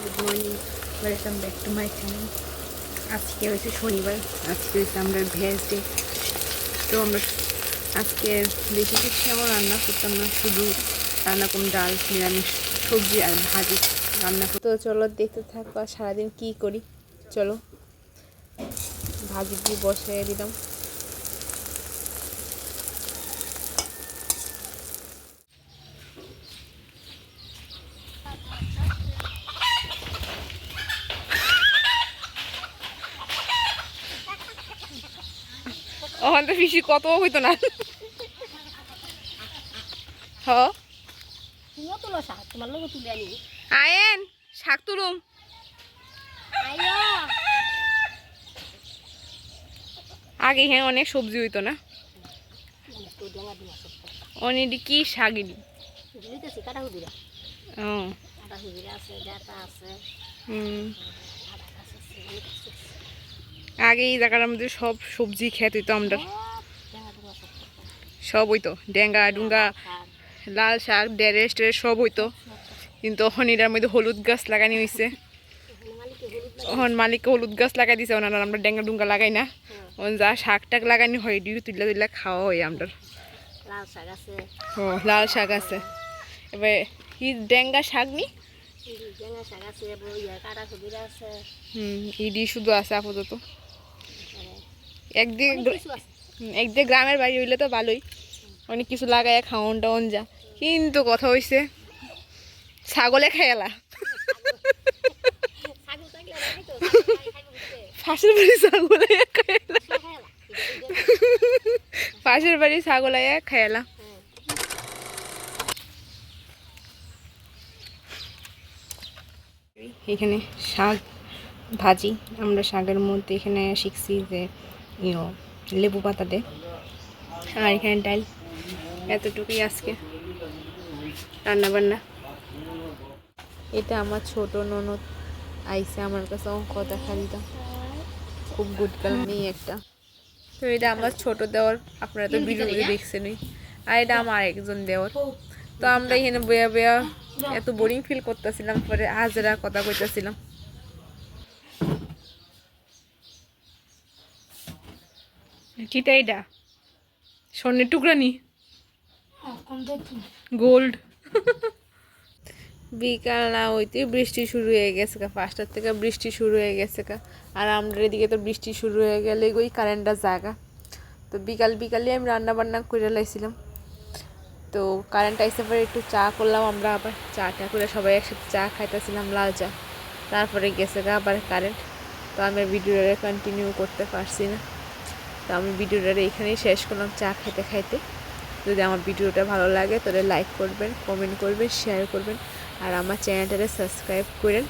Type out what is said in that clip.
Good morning, welcome back to my channel. আজকে হয়েছে শনিবার, আজকে হয়েছে আমরা ভেজ ডে। তো আমরা আজকে বেশি কিছু তেমন রান্না করতাম না, শুধু রান্না করলাম ডাল, নিরামিষ সবজি আর ভাজি রান্না। তো চলো দেখতে থাকবো আর সারাদিন কী করি। চলো ভাজি দিয়ে বসিয়ে দিলাম। ওখান তো ফিসি কত হইতো না। আয়েন শাক তুলুম। আগে হ্যাঁ অনেক সবজি হইতো না। অনেক কি শাক এলি? আগে এই জায়গার মধ্যে সব সবজি খেত হইতো আমরা, সব হইতো ডেঙ্গা ডুঙ্গা লাল শাক ডেরেস টেরেস সব হইতো। কিন্তু এখন এটার মধ্যে হলুদ গাছ লাগানি হয়েছে। এখন মালিককে হলুদ গাছ লাগাই দিছে, ওনারা আমরা ডেঙ্গা ডুঙ্গা লাগাই না। যা শাক টাক লাগানি হয় ডিউ তুলে তুলে খাওয়া হয় আমরা। ও লাল শাক আছে, এবার কি ডেঙ্গা শাক নি ইডি শুধু আছে আপাতত। একদিকে গ্রামের বাড়ি হইলে তো ভালোই, অনেক কিছু লাগাই খাওয়ন টাওয়ন যা। কিন্তু কথা হইছে ছাগলে খেয়ালা পাশের বাড়ি ছাগল পাশের বাড়ি ছাগল খেয়ালা। এখানে শাক ভাজি, আমরা শাকের মধ্যে এখানে শিখছি যে লেবু পাতা দে। আর এখানে ডাল, এতটুকুই আজকে রান্না বান্না। এটা আমার ছোট ননদ আইসে আমার কাছে অঙ্ক দেখা দিতাম, খুব গুড গার্ল মেয়ে একটা। তো এটা আমার ছোট দেওয়ার, আপনারা তো ভিডিওতে দেখছেনই। আর এটা আমার একজন দেওয়ার। তো আমরা এখানে বয়া বয়া এত বোরিং ফিল করতেছিলাম, পরে হাজরা কথা কইতেছিলাম। কিটা এটা স্বর্ণের টুকরা নি গোল্ড। বিকাল না হইতে বৃষ্টি শুরু হয়ে গেছে, 5টার থেকে বৃষ্টি শুরু হয়ে গেছে। আর আমরা এদিকে তো বৃষ্টি শুরু হয়ে গেলে ওই কারেন্টটা জাগা। তো বিকালে আমি রান্না বান্না করে লাইছিলাম। তো কারেন্ট আইসে পরে একটু চা করলাম আমরা, আবার চাটা করে সবাই একসাথে চা খাইতেছিলাম, লাল চা। তারপরে গেছে আবার কারেন্ট। তো আমি ভিডিওটা কন্টিনিউ করতে পারছি না, তো আমি ভিডিওটা এখানেই শেষ করলাম চা খাইতে খাইতে। যদি আমার ভিডিওটা ভালো লাগে তাহলে লাইক করবেন, কমেন্ট করবেন, শেয়ার করবেন, আর আমার চ্যানেলটাকে সাবস্ক্রাইব করেন।